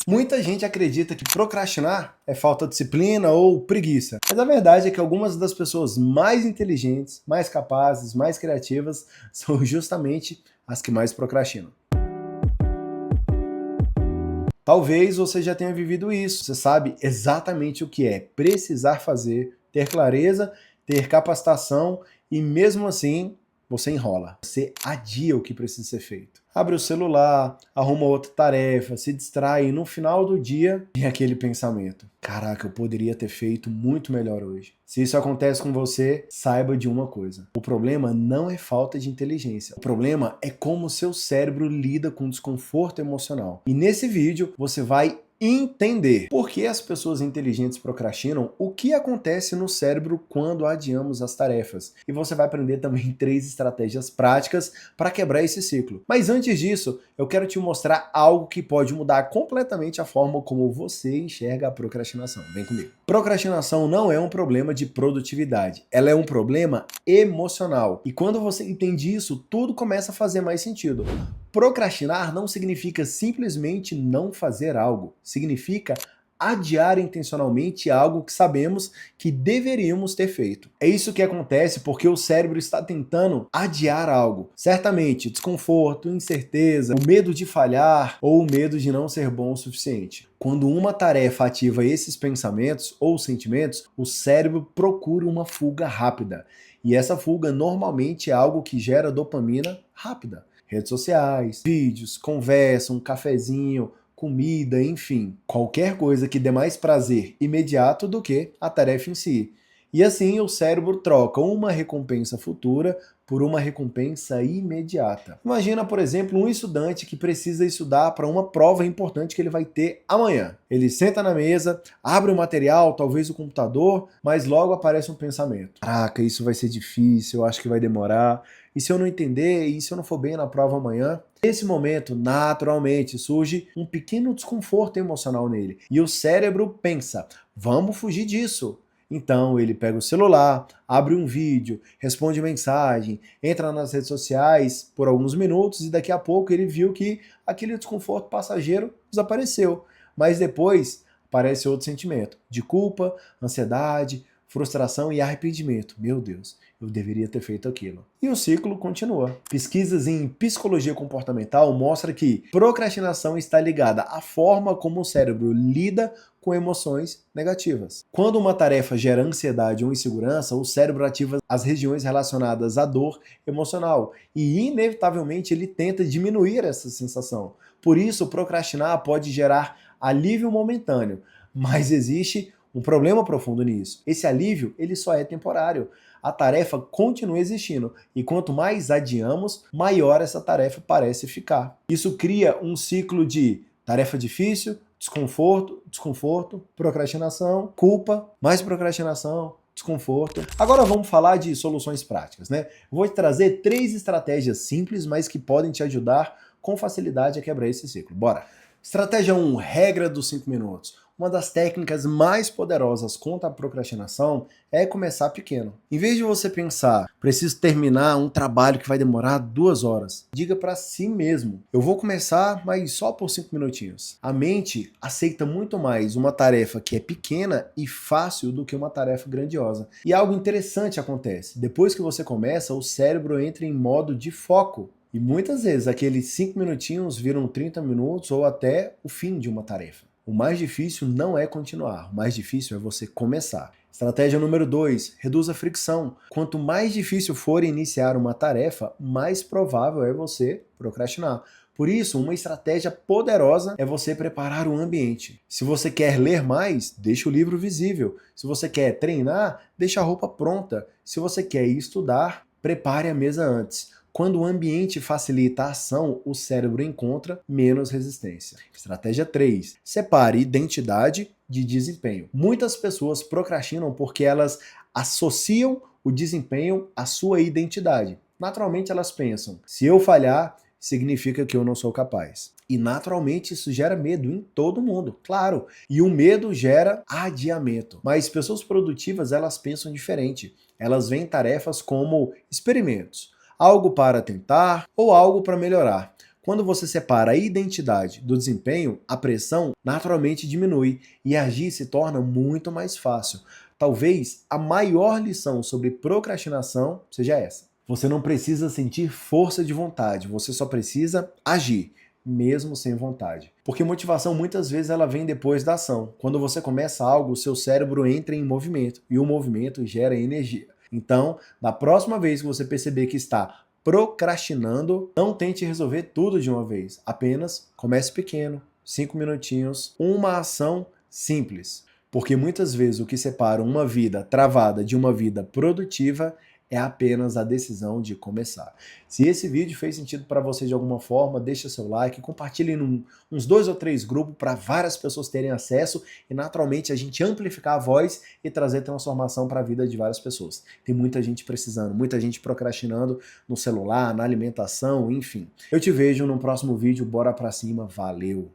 Muita gente acredita que procrastinar é falta de disciplina ou preguiça, mas a verdade é que algumas das pessoas mais inteligentes, mais capazes, mais criativas são justamente as que mais procrastinam. Talvez você já tenha vivido isso, você sabe exatamente o que é precisar fazer, ter clareza, ter capacitação e mesmo assim você enrola, você adia o que precisa ser feito. Abre o celular, arruma outra tarefa, se distrai e no final do dia vem aquele pensamento: caraca, eu poderia ter feito muito melhor hoje. Se isso acontece com você, saiba de uma coisa: o problema não é falta de inteligência, o problema é como o seu cérebro lida com desconforto emocional. E nesse vídeo você vai entender por que as pessoas inteligentes procrastinam, o que acontece no cérebro quando adiamos as tarefas. E você vai aprender também 3 estratégias práticas para quebrar esse ciclo. Mas antes disso, eu quero te mostrar algo que pode mudar completamente a forma como você enxerga a procrastinação. Vem comigo. Procrastinação não é um problema de produtividade, ela é um problema emocional. E quando você entende isso, tudo começa a fazer mais sentido. Procrastinar não significa simplesmente não fazer algo, significa adiar intencionalmente algo que sabemos que deveríamos ter feito. É isso que acontece porque o cérebro está tentando adiar algo. Certamente, desconforto, incerteza, o medo de falhar ou o medo de não ser bom o suficiente. Quando uma tarefa ativa esses pensamentos ou sentimentos, o cérebro procura uma fuga rápida. E essa fuga normalmente é algo que gera dopamina rápida. Redes sociais, vídeos, conversa, um cafezinho, comida, enfim, qualquer coisa que dê mais prazer imediato do que a tarefa em si. E assim o cérebro troca uma recompensa futura por uma recompensa imediata. Imagina, por exemplo, um estudante que precisa estudar para uma prova importante que ele vai ter amanhã. Ele senta na mesa, abre o material, talvez o computador, mas logo aparece um pensamento: caraca, isso vai ser difícil, eu acho que vai demorar. E se eu não entender? E se eu não for bem na prova amanhã? Nesse momento, naturalmente, surge um pequeno desconforto emocional nele. E o cérebro pensa: vamos fugir disso. Então ele pega o celular, abre um vídeo, responde mensagem, entra nas redes sociais por alguns minutos e daqui a pouco ele viu que aquele desconforto passageiro desapareceu. Mas depois aparece outro sentimento de culpa, ansiedade, frustração e arrependimento. Meu Deus, eu deveria ter feito aquilo. E o ciclo continua. Pesquisas em psicologia comportamental mostram que procrastinação está ligada à forma como o cérebro lida com emoções negativas. Quando uma tarefa gera ansiedade ou insegurança, o cérebro ativa as regiões relacionadas à dor emocional e, inevitavelmente, ele tenta diminuir essa sensação. Por isso, procrastinar pode gerar alívio momentâneo, mas existe um problema profundo nisso. Esse alívio, ele só é temporário. A tarefa continua existindo e quanto mais adiamos, maior essa tarefa parece ficar. Isso cria um ciclo de tarefa difícil, desconforto, procrastinação, culpa, mais procrastinação, desconforto. Agora vamos falar de soluções práticas, né? Vou te trazer 3 estratégias simples, mas que podem te ajudar com facilidade a quebrar esse ciclo. Bora! Estratégia 1, regra dos 5 minutos. Uma das técnicas mais poderosas contra a procrastinação é começar pequeno. Em vez de você pensar: preciso terminar um trabalho que vai demorar 2 horas, diga para si mesmo: eu vou começar, mas só por 5 minutinhos. A mente aceita muito mais uma tarefa que é pequena e fácil do que uma tarefa grandiosa. E algo interessante acontece: depois que você começa, o cérebro entra em modo de foco. E muitas vezes aqueles 5 minutinhos viram 30 minutos ou até o fim de uma tarefa. O mais difícil não é continuar, o mais difícil é você começar. Estratégia número 2, reduza a fricção. Quanto mais difícil for iniciar uma tarefa, mais provável é você procrastinar. Por isso, uma estratégia poderosa é você preparar o ambiente. Se você quer ler mais, deixa o livro visível. Se você quer treinar, deixa a roupa pronta. Se você quer estudar, prepare a mesa antes. Quando o ambiente facilita a ação, o cérebro encontra menos resistência. Estratégia 3. Separe identidade de desempenho. Muitas pessoas procrastinam porque elas associam o desempenho à sua identidade. Naturalmente elas pensam: se eu falhar, significa que eu não sou capaz. E naturalmente isso gera medo em todo mundo, claro. E o medo gera adiamento. Mas pessoas produtivas, elas pensam diferente. Elas veem tarefas como experimentos. Algo para tentar ou algo para melhorar. Quando você separa a identidade do desempenho, a pressão naturalmente diminui e agir se torna muito mais fácil. Talvez a maior lição sobre procrastinação seja essa. Você não precisa sentir força de vontade, você só precisa agir, mesmo sem vontade. Porque motivação muitas vezes ela vem depois da ação. Quando você começa algo, o seu cérebro entra em movimento e o movimento gera energia. Então, na próxima vez que você perceber que está procrastinando, não tente resolver tudo de uma vez. Apenas comece pequeno, 5 minutinhos, uma ação simples. Porque muitas vezes o que separa uma vida travada de uma vida produtiva é apenas a decisão de começar. Se esse vídeo fez sentido para você de alguma forma, deixa seu like, compartilhe em uns 2 ou 3 grupos para várias pessoas terem acesso e naturalmente a gente amplificar a voz e trazer transformação para a vida de várias pessoas. Tem muita gente precisando, muita gente procrastinando no celular, na alimentação, enfim. Eu te vejo no próximo vídeo, bora pra cima, valeu!